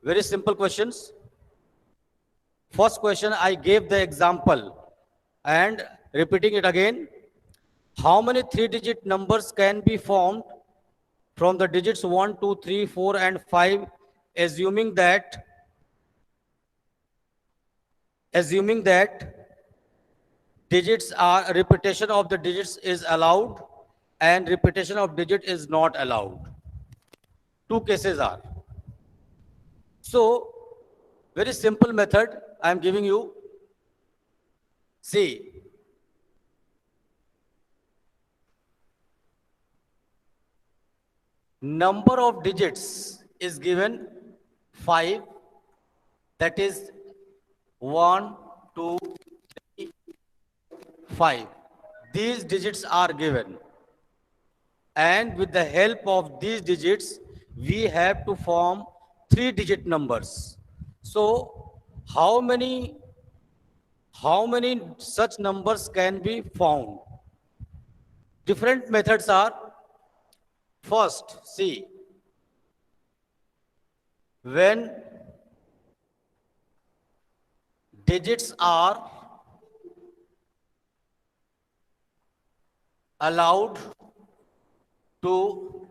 Very simple questions. First question, I gave the example and repeating it again. How many three-digit numbers can be formed from the digits 1, 2, 3, 4, and 5, assuming that assuming that digits are repetition of the digits is allowed and repetition of digit is not allowed. Two cases are. So, very simple method I am giving you. See, number of digits is given 5, that is 1, 2, 3, 5. These digits are given. And with the help of these digits, we have to form three-digit numbers. So, how many how many such numbers can be found? Different methods are, first, see, when digits are allowed to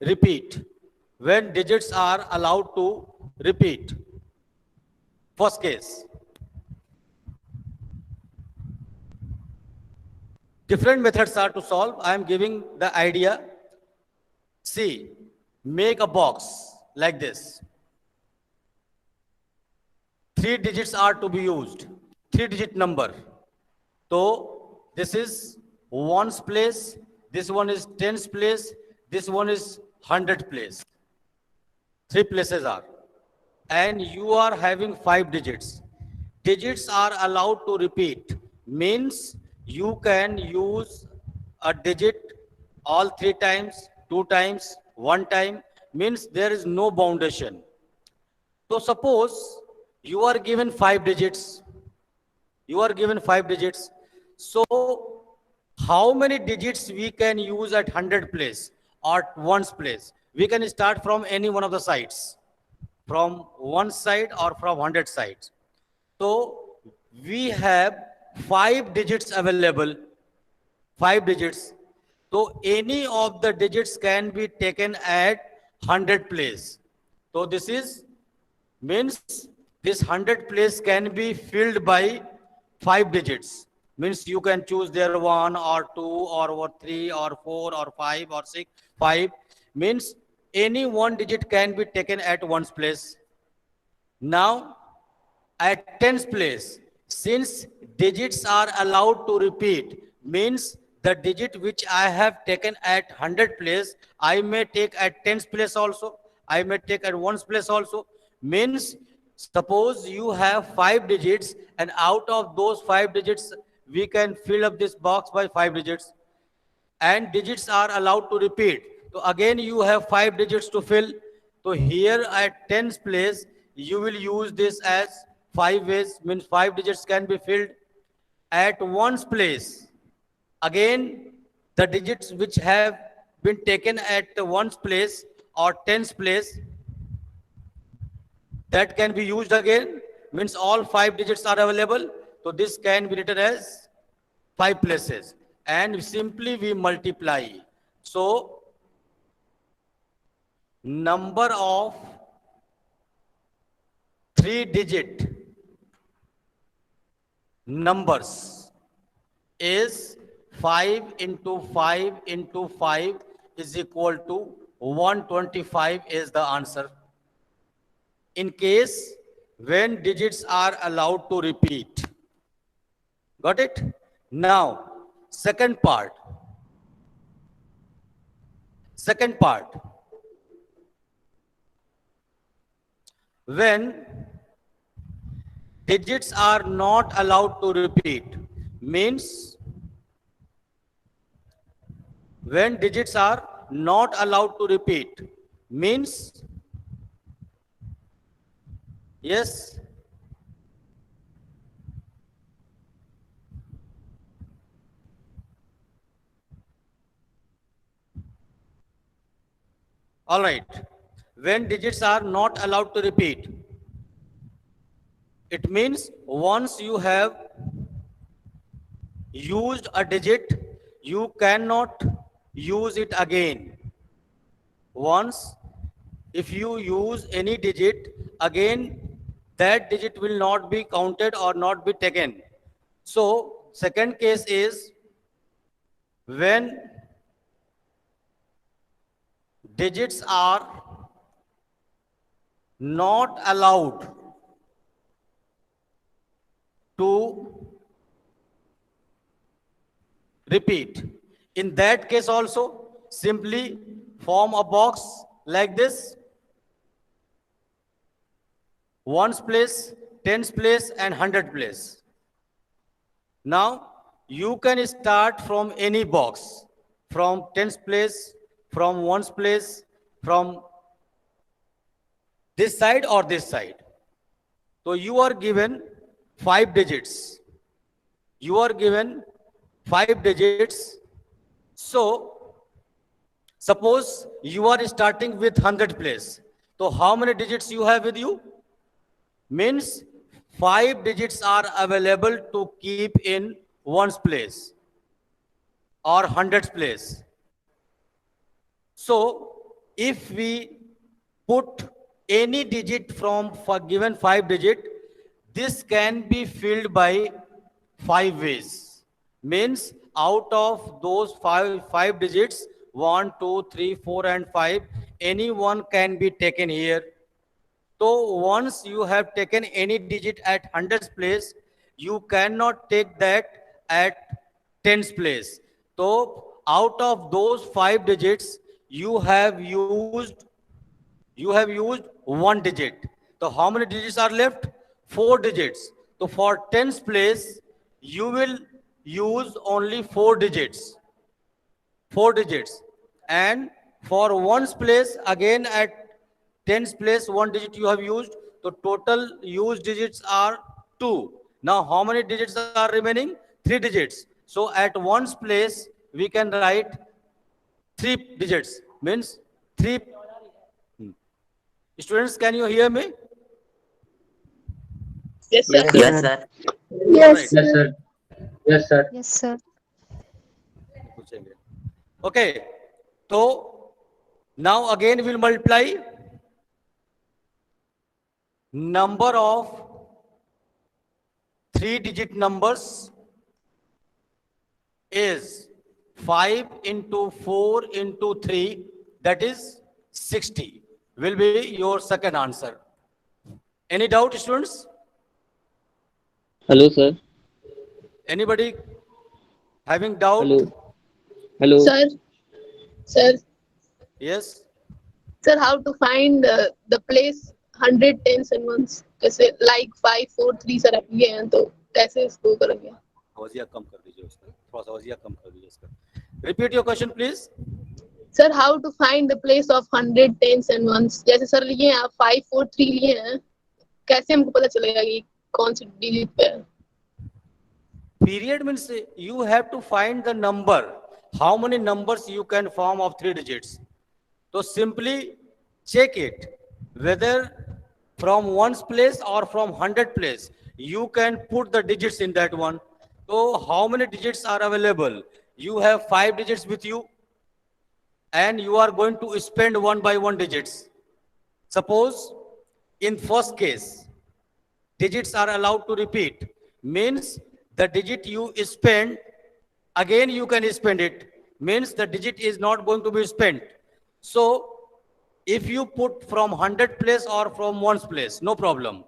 repeat. When digits are allowed to repeat. First case. Different methods are to solve. I am giving the idea. See, make a box like this. Three digits are to be used. Three-digit number. So this is ones place, this one is tens place, this one is hundred place. Three places are. And you are having five digits. Digits are allowed to repeat. Means you can use a digit all three times, two times, one time. Means there is no boundation. So suppose you are given five digits. You are given five digits. So how many digits we can use at 100 place or ones place? We can start from any one of the sides, from one side or from 100 sides. So we have five digits available, five digits. So any of the digits can be taken at 100 place. So this is means this 100 place can be filled by five digits. Means you can choose there one or two or three or four or five or six, five. Means any one digit can be taken at one's place. Now at tens place, since digits are allowed to repeat, means the digit which I have taken at 100 place, I may take at tens place also, I may take at ones place also. Means suppose you have five digits and out of those five digits, we can fill up this box by five digits and digits are allowed to repeat. So again, you have five digits to fill. So here at tens place, you will use this as five ways, means five digits can be filled. At ones place, again, the digits which have been taken at the ones place or tens place, that can be used again, means all five digits are available. So this can be written as five places and simply we multiply. So number of three-digit numbers is 5 into 5 into 5 is equal to 125 is the answer. In case when digits are allowed to repeat. Got it? Now, second part. Second part. When digits are not allowed to repeat, means when digits are not allowed to repeat, means yes, all right. when digits are not allowed to repeat. It means once you have used a digit, you cannot use it again. Once, if you use any digit, again that digit will not be counted or not be taken. So, second case is when digits are not allowed to repeat. In that case also, simply form a box like this, ones place, tens place, and hundred place. Now, you can start from any box, from tens place, from ones place, from this side or this side. So you are given 5 digits. You are given 5 digits. So suppose you are starting with 100 place. So how many digits you have with you? Means 5 digits are available to keep in one's place or hundred's place. So if we put any digit from for given 5 digit, this can be filled by 5 ways. Means out of those five digits, 1, 2, 3, 4, and 5, any one can be taken here. So once you have taken any digit at hundreds place, you cannot take that at tens place. So out of those 5 digits, you have used you have used one digit. So how many digits are left? 4 digits. So for tens place, you will use only 4 digits. 4 digits. And for ones place, again at tens place, one digit you have used. The total used digits are 2. Now, how many digits are remaining? 3 digits. So at ones place, we can write 3 digits. Means 3. Students, can you hear me? Yes, sir. Yes, Yes, sir. sir. All Yes, right. sir. Yes, sir. Yes, sir. Yes, sir. Okay. So now again we'll multiply number of 3 digit numbers is 5 into 4 into 3, that is 60, will be your second answer. Any doubt, students? Hello, sir. Anybody having doubt? Hello. Hello. Sir, sir, Yes? sir, how to find the place 100 tens and ones? जैसे like 5 4 3 sir ये हैं तो कैसे इसको करेंगे? आवाज़िया कम कर दीजिए उसका, थोड़ा सा आवाज़िया कम कर दीजिए इसका. Repeat your question, please. Sir, how to find the place of 100 tens and ones? जैसे सर लिए हैं आप 5 4 3 लिए हैं, कैसे हमको पता चलेगा कि कौन सी डिजिट पे है? Period means you have to find the number. How many numbers you can form of 3 digits? So simply check it whether from ones place or from hundred place. You can put the digits in that one. So how many digits are available? You have 5 digits with you, and you are going to spend one by one digits. Suppose in first case, digits are allowed to repeat. Means the digit you spend, again you can spend it. Means the digit is not going to be spent. So if you put from 100 place or from ones place, no problem.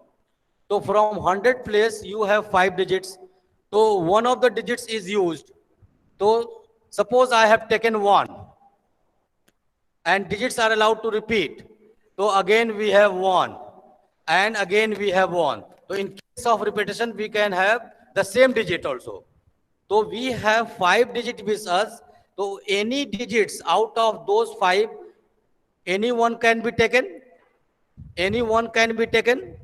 So from 100 place, you have 5 digits. So one of the digits is used. So suppose I have taken 1, and digits are allowed to repeat. So again we have 1, and again we have 1. So in case of repetition, we can have the same digit also. So we have 5 digits with us. So any digits out of those 5, any one can be taken. Any one can be taken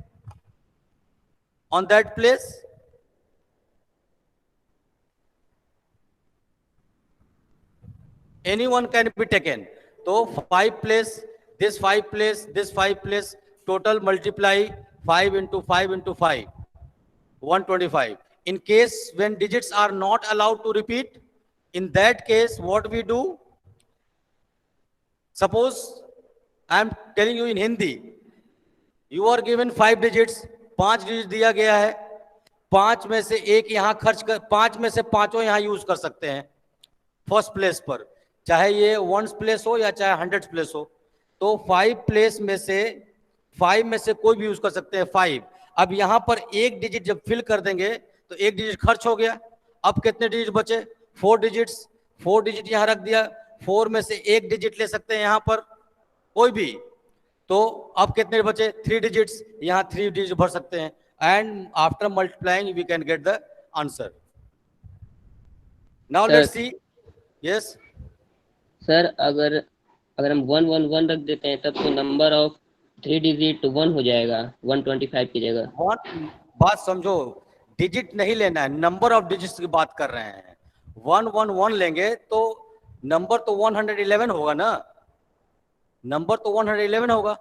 on that place. Anyone can be taken. So 5 place, this 5 place, this 5 place, total multiply 5 into 5 into 5, 125. In case when digits are not allowed to repeat, in that case, what we do? Suppose I am telling you in Hindi, you are given 5 digits, 5 digit दिया गया है, 5 में से एक यहां खर्च कर, 5 में से पांचों यहां यूज कर सकते हैं फर्स्ट प्लेस पर, चाहे ये वंस प्लेस हो या चाहे 100 प्लेस हो। तो 5 प्लेस में से 5 में से कोई भी यूज कर सकते हैं 5। अब यहां पर एक डिजिट जब फिल कर देंगे तो एक डिजिट खर्च हो गया। अब कितने डिजिट बचे? 4 डिजिट्स। 4 डिजिट यहां रख दिया, 4 में से एक डिजिट ले सकते हैं यहां पर कोई भी। तो अब कितने बचे? 3 डिजिट्स, यहां 3 डिजिट भर सकते हैं, and after multiplying we can get the answer. Now let's see. Yes sir, अगर अगर हम 111 रख देते हैं तब तो नंबर ऑफ 3 डिजिट 1 हो जाएगा 125 की जगह। बात समझो, डिजिट नहीं लेना है, नंबर ऑफ डिजिट्स की बात कर रहे हैं। 111 लेंगे तो नंबर तो 111 होगा ना, नंबर तो 111 होगा,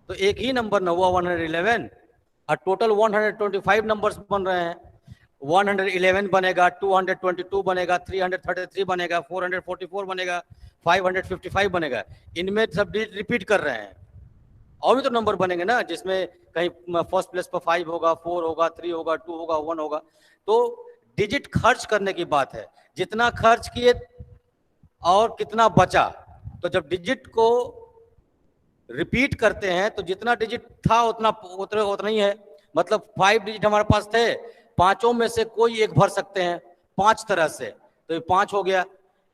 तो एक ही नंबर ना हुआ 111, और टोटल 125 नंबर्स बन रहे हैं। 111 बनेगा, 222 बनेगा, 333 बनेगा, 444 बनेगा, 555 बनेगा। इनमें सब डिजिट रिपीट कर रहे हैं, और भी तो नंबर बनेंगे ना, जिसमें कहीं फर्स्ट प्लेस पर 5 होगा, 4 होगा, 3 होगा, 2 होगा, 1 होगा। तो डिजिट खर्च करने की बात है, जितना खर्च किए और कितना बचा। तो जब डिजिट को रिपीट करते हैं तो जितना डिजिट था उतना ही है। मतलब 5 डिजिट हमारे पास थे, पांचों में से कोई एक भर सकते हैं 5 तरह से, तो ये 5 हो गया।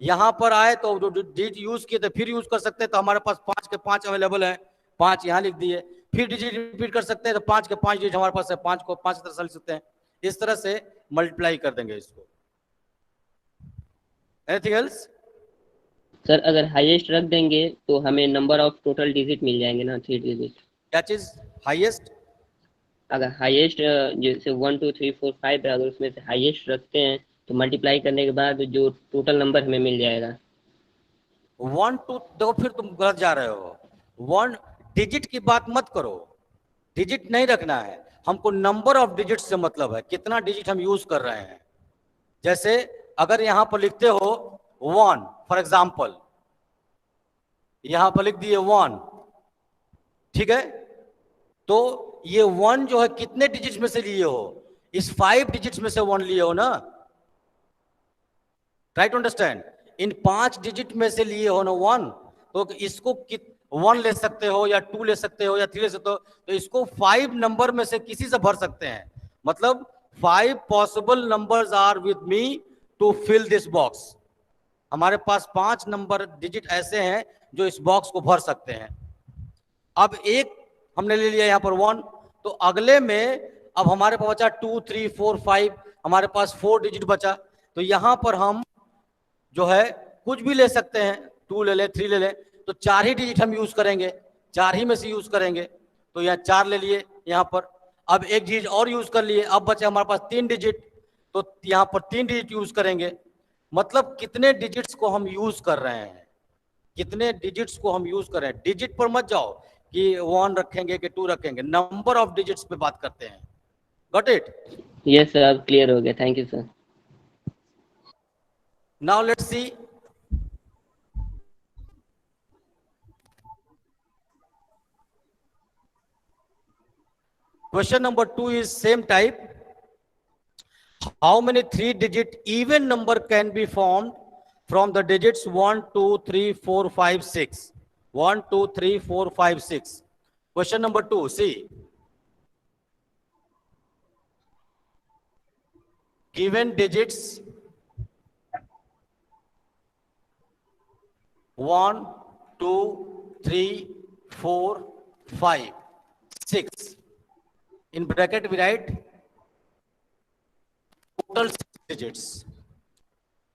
यहां पर आए तो जो डिजिट यूज किए थे फिर यूज कर सकते हैं, तो हमारे पास 5 के 5 अवेलेबल है, 5 यहाँ लिख दिए। फिर डिजिट रिपीट कर सकते हैं, तो 5 के 5 डिजिट हमारे पास है, 5 को 5 तरह से लिख सकते हैं। इस तरह से मल्टीप्लाई कर देंगे इसको। Anything else? सर, अगर हाईएस्ट रख देंगे तो हमें नंबर ऑफ टोटल डिजिट मिल जाएंगे ना, 3 डिजिट। क्या चीज हाईएस्ट? अगर हाईएस्ट जैसे 1 2 3 4 5 है, अगर उसमें से हाईएस्ट रखते हैं तो मल्टीप्लाई करने के बाद जो टोटल नंबर हमें मिल जाएगा। 1 2 देखो, फिर तुम गलत जा रहे हो। 1 डिजिट की बात मत करो, डिजिट नहीं रखना है हमको, नंबर ऑफ डिजिट से मतलब है कितना डिजिट हम यूज कर रहे हैं। जैसे अगर यहां पर लिखते हो 1, फॉर एग्जाम्पल यहां पर लिख दिए 1, ठीक है, तो ये 1 जो है कितने डिजिट्स में से लिए हो? इस 5 डिजिट्स में से 1 लिए हो ना, ट्राई टू अंडरस्टैंड। इन 5 डिजिट में से लिए हो ना 1, तो इसको 1 ले सकते हो या 2 ले सकते हो या 3 ले सकते हो, तो इसको 5 नंबर में से किसी से भर सकते हैं। मतलब 5 possible numbers are with me to fill this box. हमारे पास 5 नंबर डिजिट ऐसे हैं जो इस बॉक्स को भर सकते हैं। अब एक हमने ले लिया यहां पर 1, तो अगले में अब हमारे पास बचा 2 3 4 5, हमारे पास 4 डिजिट बचा। तो यहां पर हम जो है कुछ भी ले सकते हैं, 2 ले ले, 3 ले ले, तो 4 ही डिजिट हम यूज करेंगे, 4 ही में से यूज करेंगे। तो यहाँ 4 ले लिए यहाँ पर, अब एक डिजिट और यूज कर लिए, अब बचे हमारे पास 3 डिजिट, तो यहाँ पर 3 डिजिट यूज करेंगे। मतलब कितने डिजिट्स को हम यूज कर रहे हैं, कितने डिजिट्स को हम यूज कर रहे हैं। डिजिट पर मत जाओ कि 1 रखेंगे कि 2 रखेंगे, नंबर ऑफ डिजिट्स पे बात करते हैं। Got it? यस सर, अब क्लियर हो गया, thank you sir. Now let's see. Question number 2 is same type. How many 3-digit even number can be formed from the digits 1 2 3 4 5 6? 1 2 3 4 5 6. Question number 2, see. Given digits 1 2 3 4 5 6. In bracket we write total 6 digits.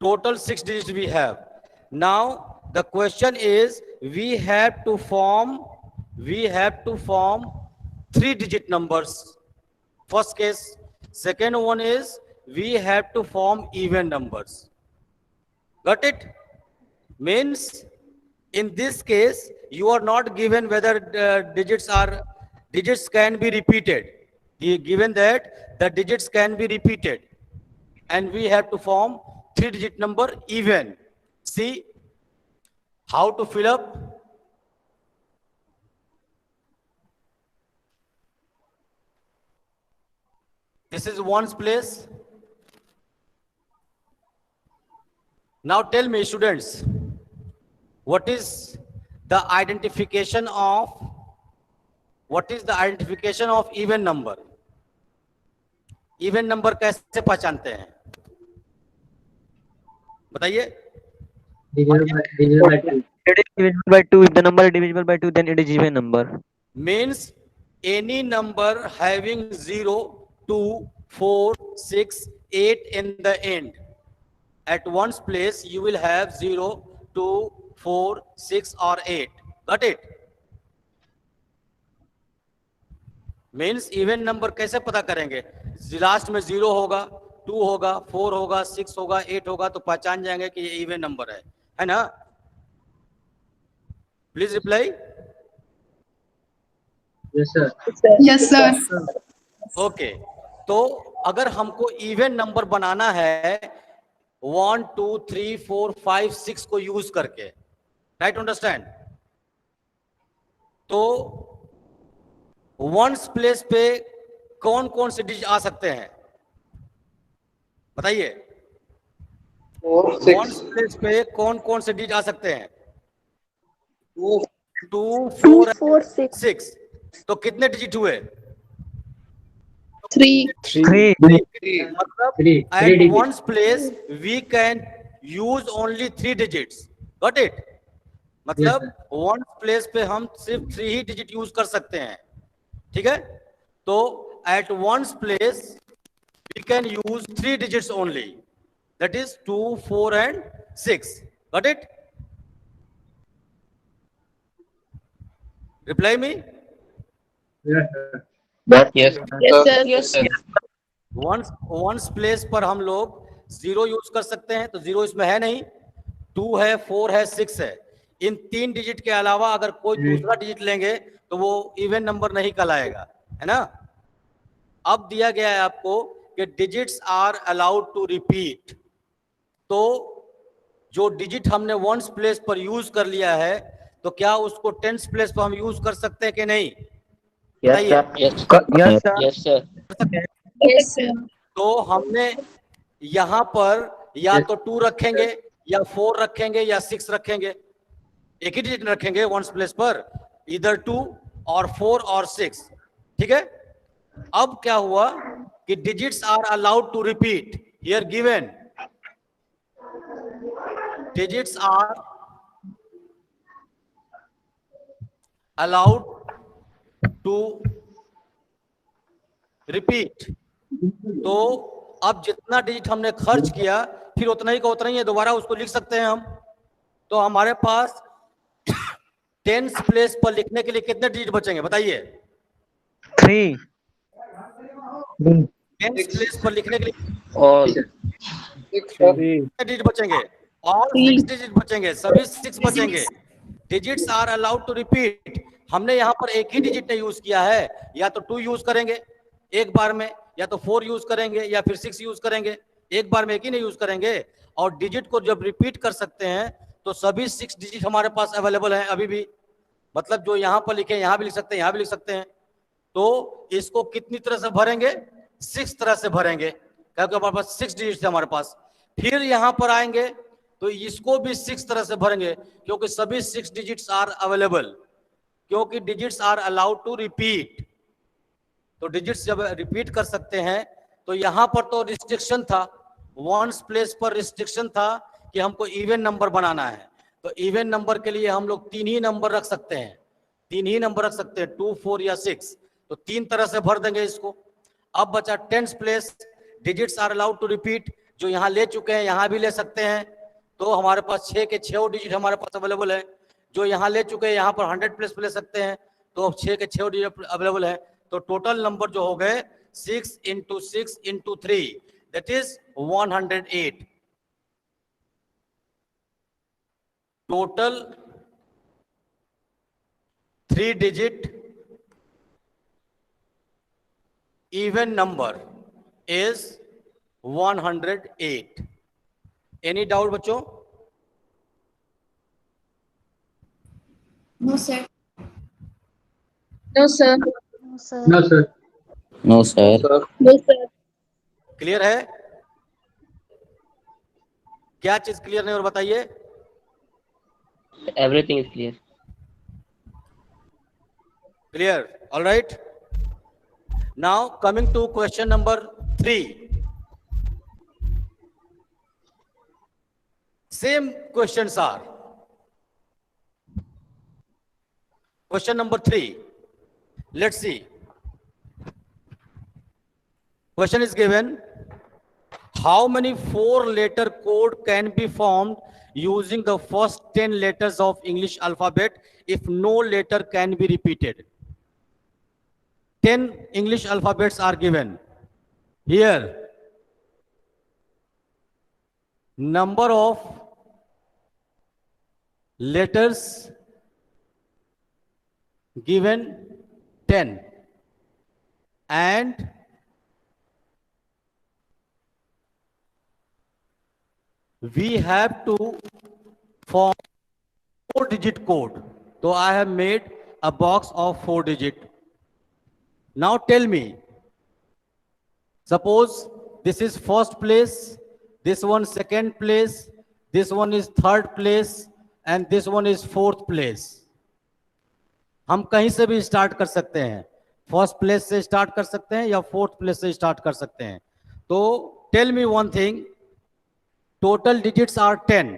Total 6 digits we have. Now the question is we have to form 3-digit numbers. First case. Second one is we have to form even numbers. Got it? Means In this case, you are not given whether digits can be repeated. Given that the digits can be repeated, and we have to form 3-digit number even. See how to fill up. This is ones place. Now tell me, students, what is the identification of even number? Even number कैसे पहचानते हैं, बताइए? Divisible by 2. If the number is divisible by 2, then it is even number. Means any number having 0, 2, 4, 6, 8 in the end. At one's place, you will have 0, 2, 4, 6 or 8. Got it? Means even number कैसे पता करेंगे? Last में 0 होगा, 2 होगा, 4 होगा, 6 होगा, 8 होगा, तो पहचान जाएंगे कि ये इवन नंबर है ना? Please reply. Yes, sir. Okay, तो अगर हमको इवन नंबर बनाना है 1, 2, 3, 4, 5, 6 को यूज करके, राइट? अंडरस्टैंड? तो वंस प्लेस पे कौन कौन से डिजिट आ सकते हैं, बताइए? वंस प्लेस पे कौन कौन से डिजिट आ सकते हैं? 2, 4, 6. तो कितने डिजिट हुए? 3. 3. मतलब at one's place we can use only 3 digits. Got it? मतलब one's place पे हम सिर्फ 3 ही डिजिट यूज कर सकते हैं, ठीक है? तो at one's place we can use 3 digits only. That is 2, 4 and 6. Got it? Reply me. Yes. Yes, sir. Ones place पर हम लोग 0 यूज कर सकते हैं, तो 0 इसमें है नहीं, 2 है, 4 है, 6 है. इन 3 डिजिट के अलावा अगर कोई दूसरा डिजिट लेंगे तो वो इवन नंबर नहीं कहलाएगा, है ना? अब दिया गया है आपको कि digits are allowed to repeat. तो जो डिजिट हमने वंस प्लेस पर यूज कर लिया है, तो क्या उसको टेंस प्लेस पर हम यूज कर सकते हैं कि नहीं? Yes, sir. Yes, sir. Yes, sir. Yes, sir. तो हमने यहां पर या तो 2 रखेंगे या 4 रखेंगे या 6 रखेंगे, एक ही डिजिट रखेंगे वंस प्लेस पर, इधर 2 और 4 और 6, ठीक है? अब क्या हुआ कि digits are allowed to repeat. Here given digits are allowed to repeat. तो अब जितना डिजिट हमने खर्च किया फिर उतना ही का उतना ही है, दोबारा उसको लिख सकते हैं हम. तो हमारे पास टेंस प्लेस पर लिखने के लिए कितने डिजिट बचेंगे, बताइए? 3. टेंस प्लेस पर लिखने के लिए All. कितने डिजिट बचेंगे? और 6 डिजिट बचेंगे, सभी 6 बचेंगे. Digits are allowed to repeat. हमने यहाँ पर एक ही डिजिट ने यूज किया है, या तो 2 यूज करेंगे एक बार में, या तो 4 यूज करेंगे, या फिर 6 यूज करेंगे. एक बार में एक ही नहीं यूज करेंगे. और डिजिट को जब रिपीट कर सकते हैं तो सभी 6 डिजिट हमारे पास अवेलेबल हैं अभी भी. मतलब जो यहाँ पर लिखे यहाँ भी लिख सकते हैं, यहाँ भी लिख सकते हैं. तो इसको कितनी तरह से भरेंगे? 6 तरह से भरेंगे, क्योंकि हमारे पास 6 डिजिट है हमारे पास. फिर यहाँ पर आएंगे तो इसको भी 6 तरह से भरेंगे, क्योंकि सभी 6 डिजिट्स आर अवेलेबल, क्योंकि digits are allowed to repeat. तो डिजिट्स जब रिपीट कर सकते हैं, तो यहां पर तो रिस्ट्रिक्शन था, वंस प्लेस पर रिस्ट्रिक्शन था कि हमको इवन नंबर बनाना है. तो इवन नंबर के लिए हम लोग 3 ही नंबर रख सकते हैं, 3 ही नंबर रख सकते हैं, 2, 4 या 6. तो 3 तरह से भर देंगे इसको. अब बचा tens place. Digits are allowed to repeat, जो यहाँ ले चुके हैं यहाँ भी ले सकते हैं. तो हमारे पास 6 के 6 डिजिट हमारे पास अवेलेबल है. जो यहाँ ले चुके हैं यहाँ पर 100 प्लेस पे ले सकते हैं, तो अब 6 के 6 डिजिट अवेलेबल है. तो टोटल नंबर जो हो गए 6 × 6 × 3, that is 108. Total 3-digit even number is 108. Any doubt बच्चों? No, sir. No, sir. No, sir. No, sir. No, sir. Clear है? क्या चीज क्लियर नहीं और बताइए? Everything is clear. Clear. All right. Now coming to question number 3. Same questions are. Question number 3. Let's see. Question is given. How many 4-letter code can be formed using the first 10 letters of English alphabet if no letter can be repeated? 10 English alphabets are given. Here, number of letters given 10, and we have to form 4-digit code. So I have made a box of 4-digit. Now tell me, suppose this is first place, this one second place, this one is third place, and this one is fourth place. हम कहीं से भी start कर सकते हैं, first place से start कर सकते हैं या फोर्थ प्लेस से स्टार्ट कर सकते हैं. तो tell me one thing, total digits are 10.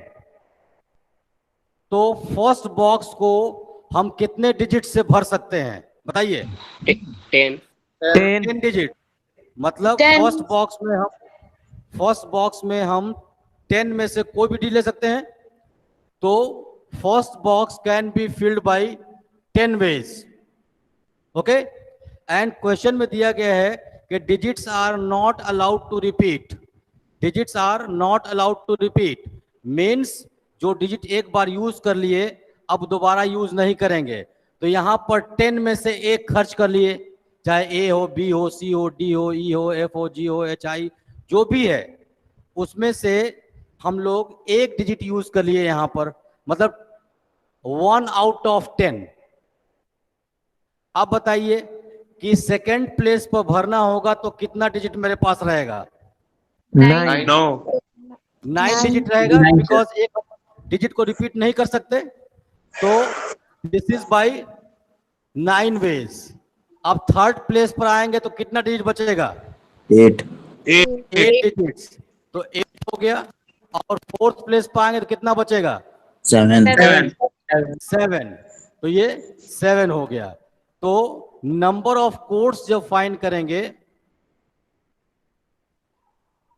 तो फर्स्ट बॉक्स को हम कितने डिजिट से भर सकते हैं बताइए? 10. 10 डिजिट. मतलब 10. फर्स्ट बॉक्स में हम 10 में से कोई भी डिजिट ले सकते हैं. तो first box can be filled by 10 ways. Okay. And question में दिया गया है कि digits are not allowed to repeat. Digits are not allowed to repeat means जो डिजिट एक बार यूज कर लिए अब दोबारा यूज नहीं करेंगे. तो यहां पर 10 में से एक खर्च कर लिए, चाहे ए हो, बी हो, सी हो, डी हो, ई हो, एफ हो, जी हो, एच आई, जो भी है उसमें से हम लोग एक डिजिट यूज कर लिए यहां पर, मतलब 1 out of 10. अब बताइए कि सेकंड प्लेस पर भरना होगा तो कितना डिजिट मेरे पास रहेगा? 9. 9 डिजिट रहेगा, बिकॉज एक डिजिट को रिपीट नहीं कर सकते. तो दिस इज बाय 9 ways. अब थर्ड प्लेस पर आएंगे तो कितना डिजिट बचेगा? 8. 8 डिजिट्स. तो 8 हो गया. और फोर्थ प्लेस पर आएंगे तो कितना बचेगा? 7. 7. तो ये 7 हो गया. तो नंबर ऑफ कोड्स जब फाइंड करेंगे,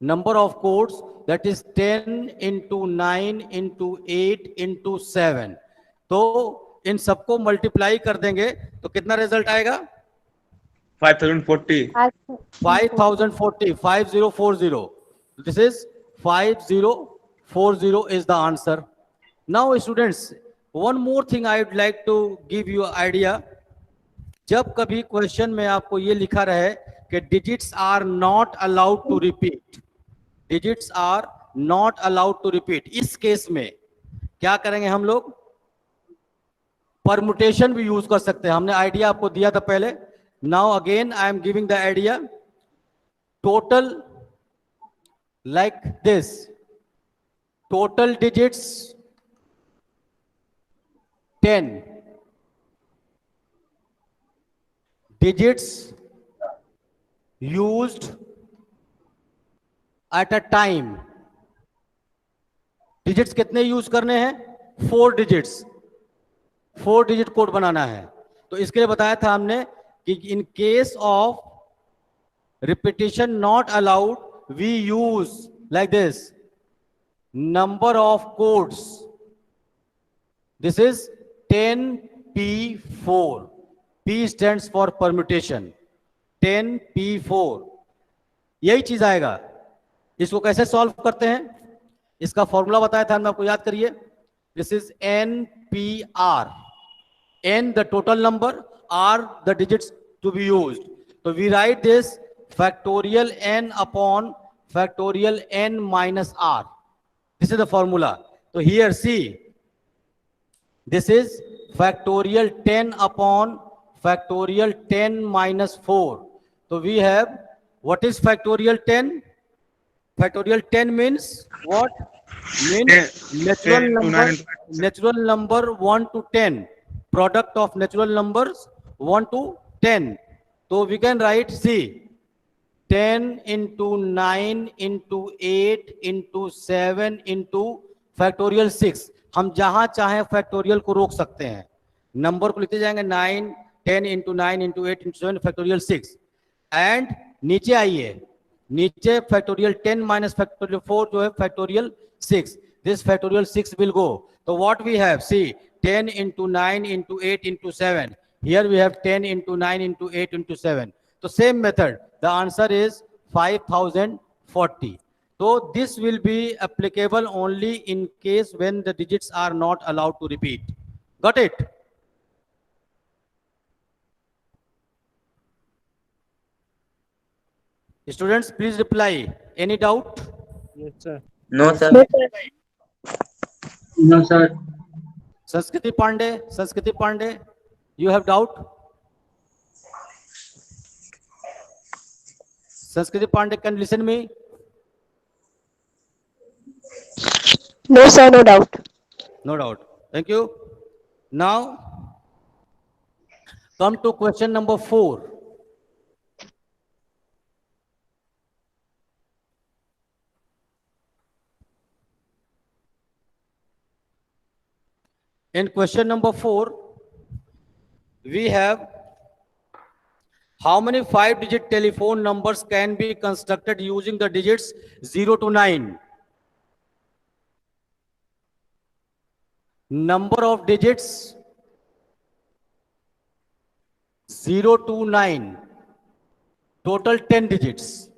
number of codes that is 10 into 9 into 8 into 7. तो इन सबको मल्टीप्लाई कर देंगे तो कितना रिजल्ट आएगा? 5040. 5040. 5040. This is 5040 is the answer. Now students, one more thing I would like to give you idea. जब कभी क्वेश्चन में आपको ये लिखा रहे कि digits are not allowed to repeat, digits are not allowed to repeat, इस केस में क्या करेंगे हम लोग? परमुटेशन भी यूज कर सकते हैं. हमने आइडिया आपको दिया था पहले. Now again I am giving the idea. Total like this, total digits 10, digits used at a time. Digits कितने यूज करने हैं? 4 डिजिट्स. 4 डिजिट कोड बनाना है. तो इसके लिए बताया था हमने कि in case of repetition not allowed we use like this, number of codes. This is 10p4. P stands for permutation. 10p4. यही चीज आएगा. इसको कैसे सॉल्व करते हैं? इसका फॉर्मूला बताया था हमने आपको, याद करिए. This is NPR. n the total number, r the digits to be used. So we write this factorial n upon factorial n minus r. This is the formula. So here see, this is factorial 10 upon factorial 10 minus 4. So we have, what is factorial 10? Factorial 10 means what? Means natural number 1 to 10. Product of natural numbers 1 to 10. So we can write, see, 10 into 9 into 8 into 7 into factorial 6. हम जहां चाहें factorial को रोक सकते हैं. Number को लिखते जाएंगे 9, 10 into 9 into 8 into 7 factorial 6. And नीचे आइए, नीचे फैक्टोरियल 10 minus factorial 4 जो है factorial 6. This factorial 6 will go. So what we have, see, 10 into 9 into 8 into 7. Here we have 10 into 9 into 8 into 7. So same method. The answer is 5040. So this will be applicable only in case when the digits are not allowed to repeat. Got it? Students, please reply. Any doubt? Yes, sir. No, sir. No, sir. Sanskriti Pandey, you have doubt? Sanskriti Pandey, can listen me? No, sir, no doubt. No doubt. Thank you. Now, come to question number 4. In question number 4, we have how many 5-digit telephone numbers can be constructed using the digits 0 to 9? Number of digits 0 to 9, total 10 digits.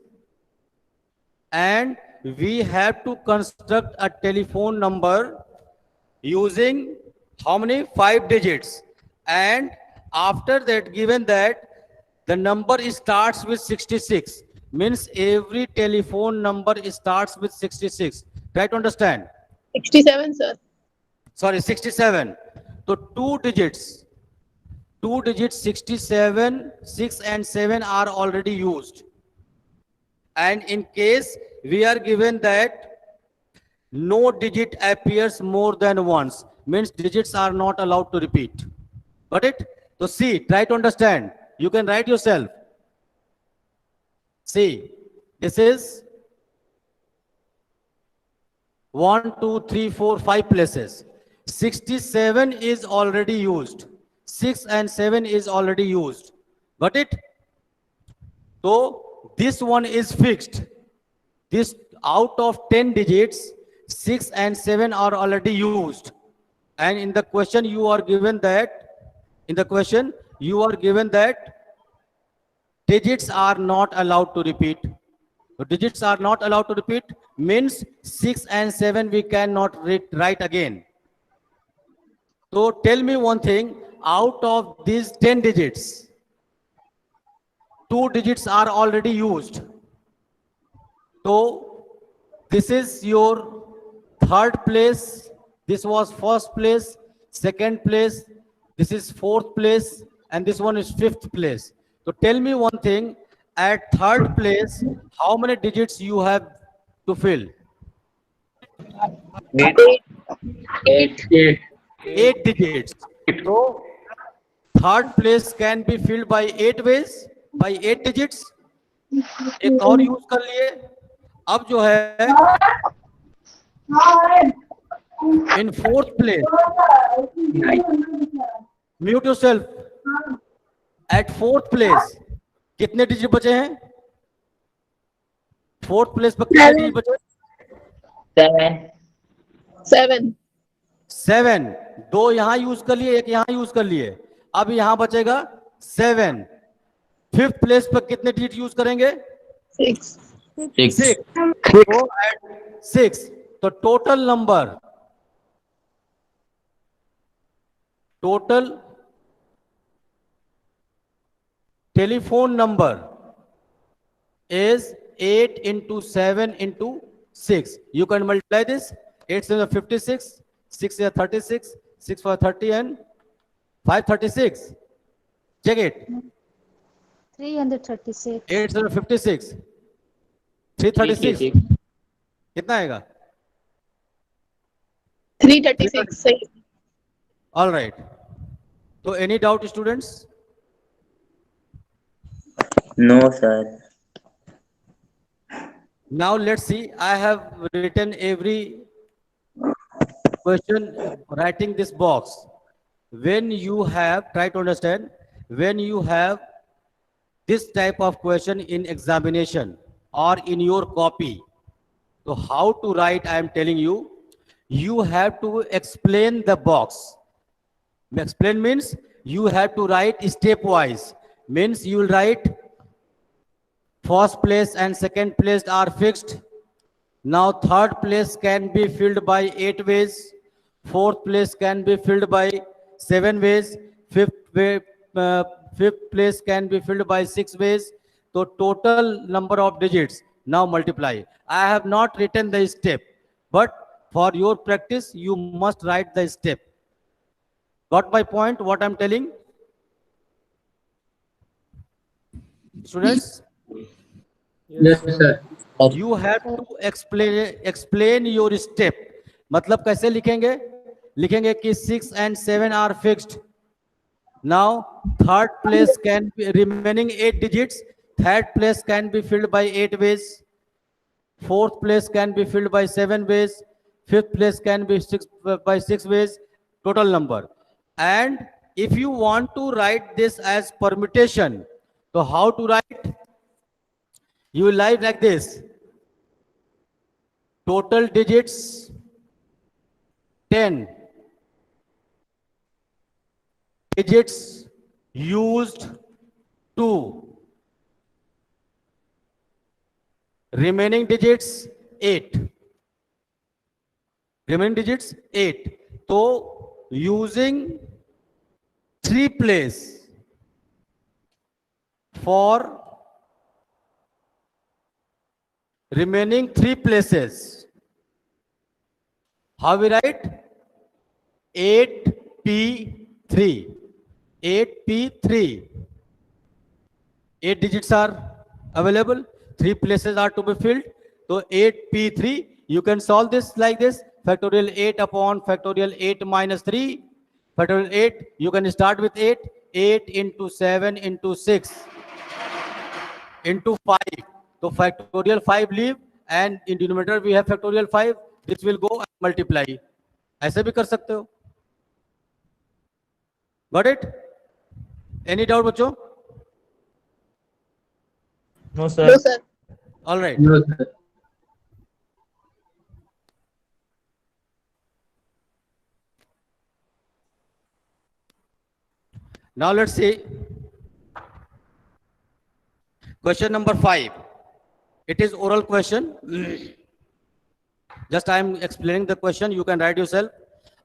And we have to construct a telephone number using how many? 5 digits. And after that, given that the number starts with 66, means every telephone number starts with 66. Try to understand. 67, sir. Sorry, 67. So 2 digits 67, 6 and 7 are already used. And in case we are given that no digit appears more than once, means digits are not allowed to repeat. Got it? So see, try to understand. You can write yourself. See, this is 1, 2, 3, 4, 5 places. 67 is already used. 6 and 7 is already used. Got it? So this one is fixed. This out of 10 digits, 6 and 7 are already used. And in the question you are given that, digits are not allowed to repeat. So digits are not allowed to repeat means 6 and 7 we cannot write again. So tell me one thing, out of these 10 digits, 2 digits are already used. So this is your third place, this was first place, second place, this is fourth place, and this one is fifth place. So tell me one thing, at third place, how many digits you have to fill? 8 digits. So third place can be filled by 8 ways, by 8 digits. एक और use कर लिए. अब जो है in fourth place, mute yourself. At fourth place कितने digit बचे हैं? फोर्थ प्लेस पर कितने डिजिट बचे? 7. 2 यहां यूज कर लिए, एक यहां यूज कर लिए. अब यहां बचेगा 7. फिफ्थ प्लेस पर कितने डिजिट यूज करेंगे? 6. 6. तो total telephone number is 8 into 7 into 6. You can multiply this. 8 is 56, 6 is 36, 6 for 30 and 536. Check it. 336. 8 is 56. 336. 336. कितना आएगा? 336 सही. All right. So any doubt, students? No, sir. Now let's see. I have written every question writing this box. When you have, try to understand, when you have this type of question in examination or in your copy, so how to write, I am telling you, you have to explain the box. Explain means you have to write stepwise. Means you will write first place and second place are fixed. Now third place can be filled by 8 ways. Fourth place can be filled by 7 ways. Fifth place can be filled by 6 ways. So total number of digits. Now multiply. I have not written the step, but for your practice, you must write the step. Got my point? What I'm telling? Students? Yes, sir. You have to explain your step. मतलब कैसे लिखेंगे? लिखेंगे कि 6 and 7 are fixed. Now third place can be remaining 8 digits. Third place can be filled by 8 ways. Fourth place can be filled by 7 ways. Fifth place can be 6 ways. Total number. And if you want to write this as permutation, so how to write? You will write like this. Total digits 10. Digits used 2. Remaining digits 8. Remaining digits 8. So using 3 place for remaining 3 places. How we write? 8P3. 8P3. 8 digits are available. 3 places are to be filled. So 8P3. You can solve this like this. Factorial 8 upon factorial 8 minus 3. Factorial 8. You can start with 8. 8 into 7 into 6 into 5. So factorial 5 leave and in denominator we have factorial 5. This will go and multiply. ऐसे भी कर सकते हो. Got it? Any doubt बच्चों? No, sir. No, sir. All right. No, sir. Now let's see. Question number 5. It is oral question. Just I am explaining the question. You can write yourself.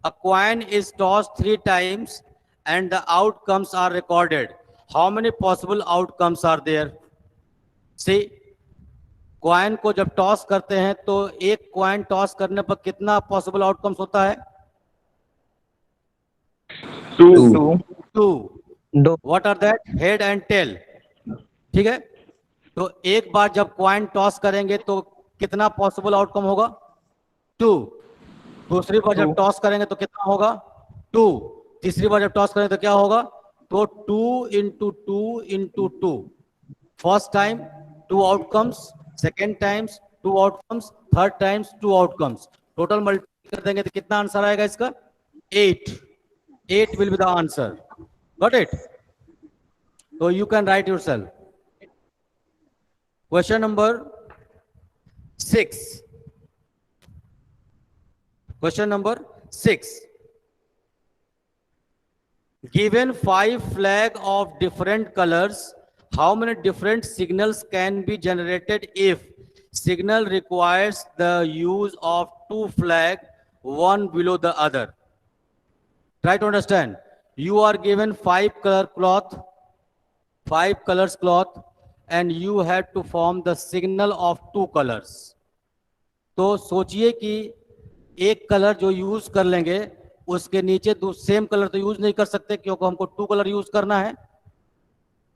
A coin is tossed 3 times and the outcomes are recorded. How many possible outcomes are there? See, coin को जब toss करते हैं तो एक coin toss करने पर कितना possible outcomes होता है? 2. 2. Do. What are that? Head and tail. ठीक है? तो एक बार जब कॉइन टॉस करेंगे तो कितना पॉसिबल आउटकम होगा? 2. दूसरी बार जब टॉस करेंगे तो कितना होगा? 2. तीसरी बार जब टॉस करेंगे तो क्या होगा? तो 2 into 2 into 2. First time 2 outcomes, second times 2 outcomes, third times 2 outcomes. Total multiply कर देंगे तो कितना आंसर आएगा इसका? 8. 8 will be the answer. Got it? So you can write yourself. Question number 6. Question number 6. Given 5 flags of different colors, how many different signals can be generated if signal requires the use of 2 flags, one below the other? Try to understand. You are given 5 color cloth, 5 colors cloth and you have to form the signal of 2 colors. तो सोचिए कि एक colour जो use कर लेंगे उसके नीचे same colour तो यूज नहीं कर सकते क्योंकि हमको 2 कलर यूज करना है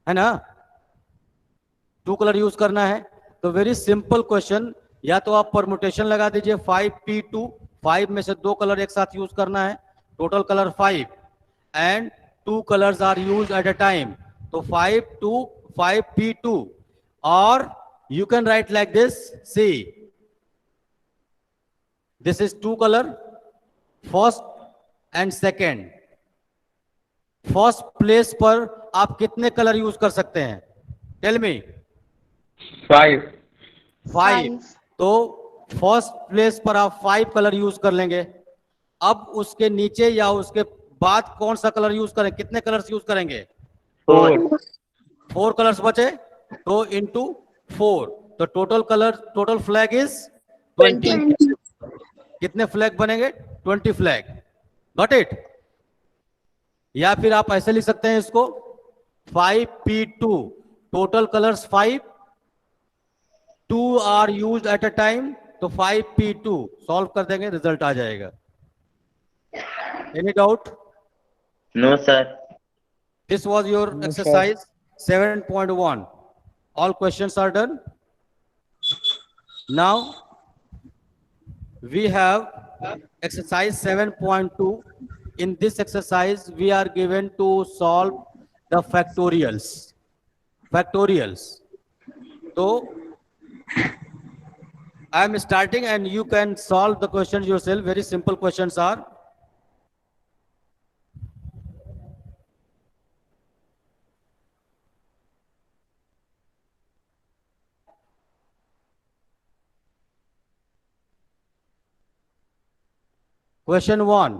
ना, 2 कलर यूज करना है. तो वेरी सिंपल क्वेश्चन, या तो आप परमुटेशन लगा दीजिए 5p2, 5 में से 2 कलर एक साथ यूज करना है, total colour 5 and 2 colours are use at a time. तो 5p2 और you can write like this. See, this is 2 color, first and second. First place पर आप कितने कलर यूज कर सकते हैं? Tell me. 5. 5. तो फर्स्ट प्लेस पर आप 5 कलर यूज कर लेंगे. अब उसके नीचे या उसके बाद कौन सा कलर यूज करें? कितने कलर्स यूज करेंगे? 4 कलर्स बचे, तो इंटू 4. तो टोटल फ्लैग इज 20. कितने फ्लैग बनेंगे? 20 फ्लैग. Got it? या फिर आप ऐसे लिख सकते हैं इसको 5p2, total colours 5, 2 are used at a time, तो 5p2 सॉल्व कर देंगे, रिजल्ट आ जाएगा. Any doubt? No, sir. This was your exercise 7.1. All questions are done. Now we have exercise 7.2. In this exercise we are given to solve the factorials. So I am starting and you can solve the questions yourself. Very simple questions are. Question 1.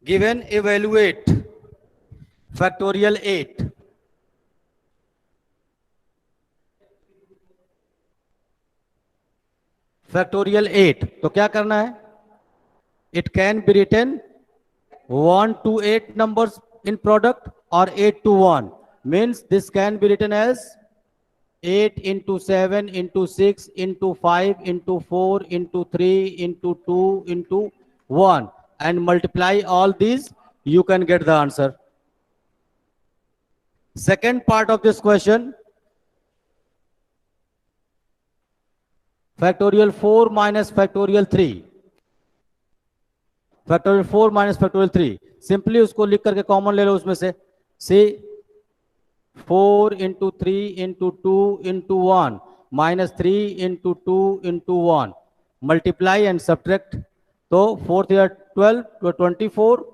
Given, evaluate factorial 8. Factorial 8. तो क्या करना है? It can be written 1 to 8 numbers in product or 8 to 1. Means this can be written as 8 into 7 into 6 into 5 into 4 into 3 into 2 into 1. And multiply all these, you can get the answer. Second part of this question, factorial 4 minus factorial 3. Factorial 4 minus factorial 3. Simply उसको लिख करके common ले लो उसमें से. See, 4 into 3 into 2 into 1 minus 3 into 2 into 1. Multiply and subtract. तो 4 here 12 to 24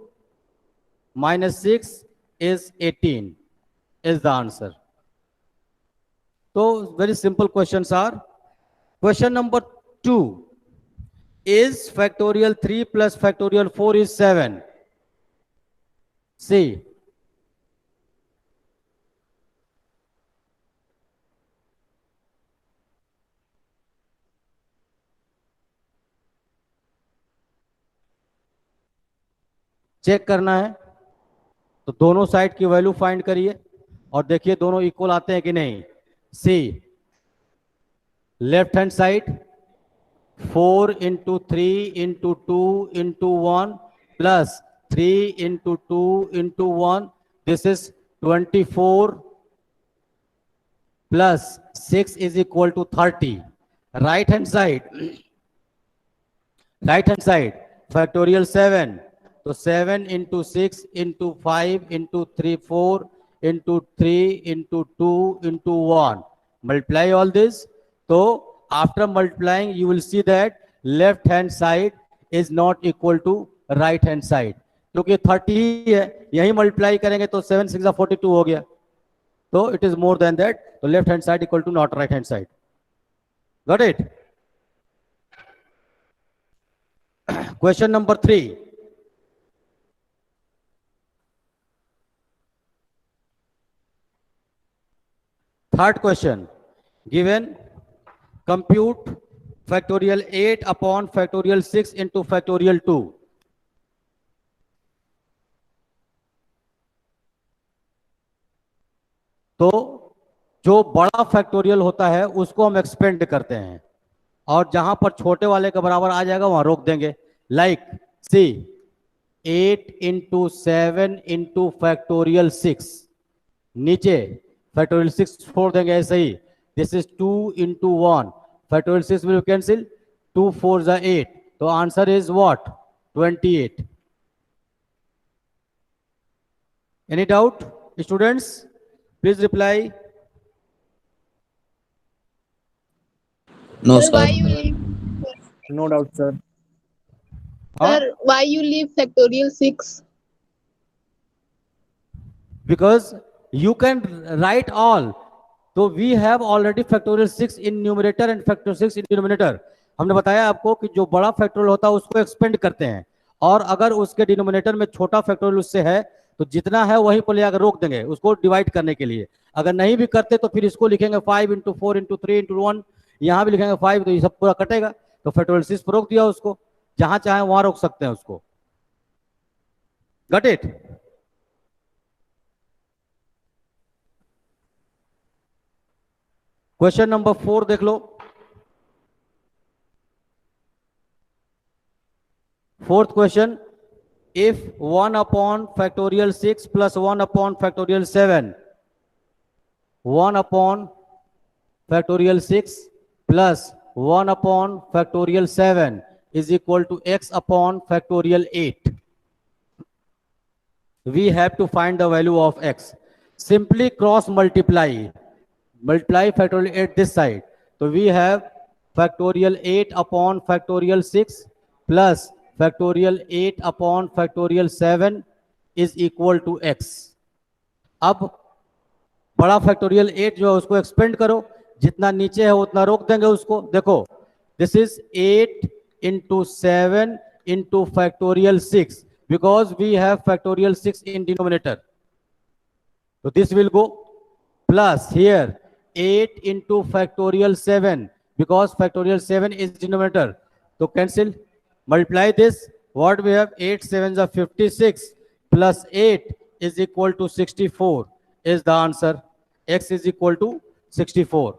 minus 6 is 18 is the answer. So very simple questions are. Question number 2 is factorial 3 plus factorial 4 is 7. See. Check करना है तो दोनों side की value find करिए और देखिए दोनों इक्वल आते हैं कि नहीं. सी, left hand side 4 into 3 into 2 into 1 plus 3 into 2 into 1. This is 24 plus 6 is equal to 30. Right hand side factorial 7. So 7 into 6 into 5 into 3 4 into 3 into 2 into 1. Multiply all this. So after multiplying you will see that left hand side is not equal to right hand side. क्योंकि 30 है, यही multiply करेंगे तो 7 6 42 हो गया. तो it is more than that. तो left hand side equal to not right hand side. Got it? Question number 3. Third question, given compute factorial 8 upon factorial 6 into factorial 2. तो जो बड़ा फैक्टोरियल होता है उसको हम एक्सपेंड करते हैं, और जहां पर छोटे वाले के बराबर आ जाएगा वहां रोक देंगे। Like C 8 into 7 into factorial 6, नीचे फैक्टोरियल 6 छोड़ देंगे ऐसे ही। This is 2 into 1, factorial 6 will cancel, 2 4 जा 8, तो answer is what 28। Any doubt students? Please reply. No, Sir, why sir. you leave? No doubt, sir. Sir, why you leave factorial 6? Because you can write all. तो we have already factorial 6 in numerator and factorial 6 in denominator. हमने बताया आपको कि जो बड़ा factorial होता है उसको एक्सपेंड करते हैं, और अगर उसके डिनोमिनेटर में छोटा फैक्टोरियल उससे है तो जितना है वहीं पर ले आकर रोक देंगे उसको डिवाइड करने के लिए। अगर नहीं भी करते तो फिर इसको लिखेंगे 5 इंटू 4 इंटू 3 इंटू 1, यहाँ भी लिखेंगे 5, तो ये सब पूरा कटेगा, तो फैक्टोरियल 6 पर रोक दिया उसको, जहां चाहे वहां रोक सकते हैं उसको। Got it? क्वेश्चन नंबर 4 देख लो। Fourth question, if 1 upon factorial 6 plus 1 upon factorial 7, 1 upon factorial 6 plus 1 upon factorial 7 is equal to x upon factorial 8. We have to find the value of x. Simply cross multiply factorial 8 this side. So we have factorial 8 upon factorial 6 plus factorial 8 upon factorial 7 is equal to x. अब बड़ा factorial 8 जो है उसको expand करो, जितना नीचे है उतना रोक देंगे उसको। देखो this is 8 into 7 into factorial 6, because we have factorial 6 in denominator, so this will go plus here 8 into factorial 7, because factorial 7 is denominator, so cancel, multiply this, what we have, 8 7s are 56 plus 8 is equal to 64 is the answer. X is equal to 64.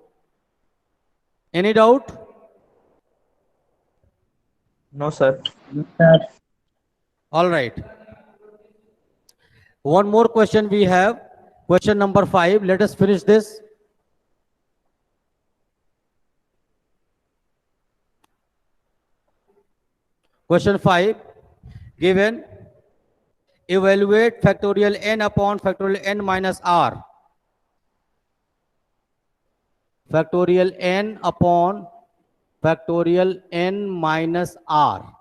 Any doubt? No, sir. All right. One more question we have. Question number 5. Let us finish this. Question 5. Given, evaluate factorial n upon factorial n minus r. Factorial n upon factorial n minus r.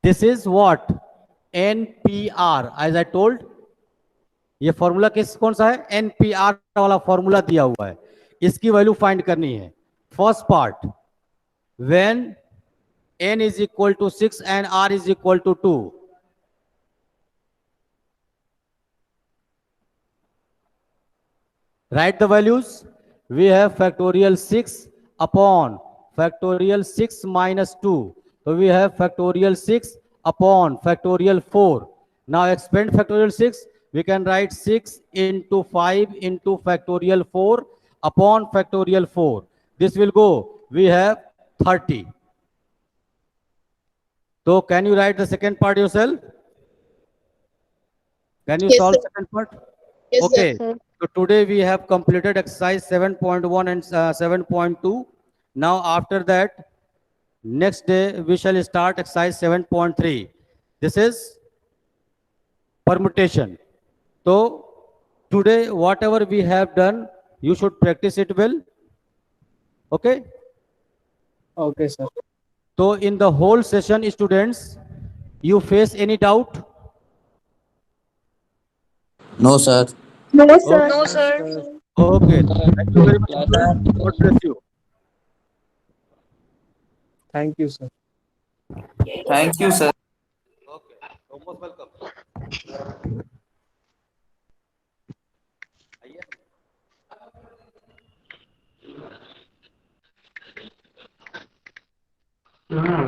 This is what? NPR. As I told, ये formula कौन सा है? NPR वाला formula दिया हुआ है, इसकी value find करनी है। First part, when n is equal to 6 and r is equal to 2, write the values. We have factorial 6 upon factorial 6 minus 2. So we have factorial 6 upon factorial 4. Now expand factorial 6. We can write 6 into 5 into factorial 4 upon factorial 4. This will go. We have 30. So can you write the second part yourself? Can you Yes, solve sir. second part? Yes, Okay. sir. So today we have completed exercise 7.1 and 7.2. Now after that, next day we shall start exercise 7.3. This is permutation. So today whatever we have done, you should practice it well. Okay. Okay, sir. So in the whole session, students, you face any doubt? No, sir. No, sir. No, sir. Okay. Thank you very much. God bless you. Thank you, sir. Thank you, sir. Okay. You're most welcome. हाँ,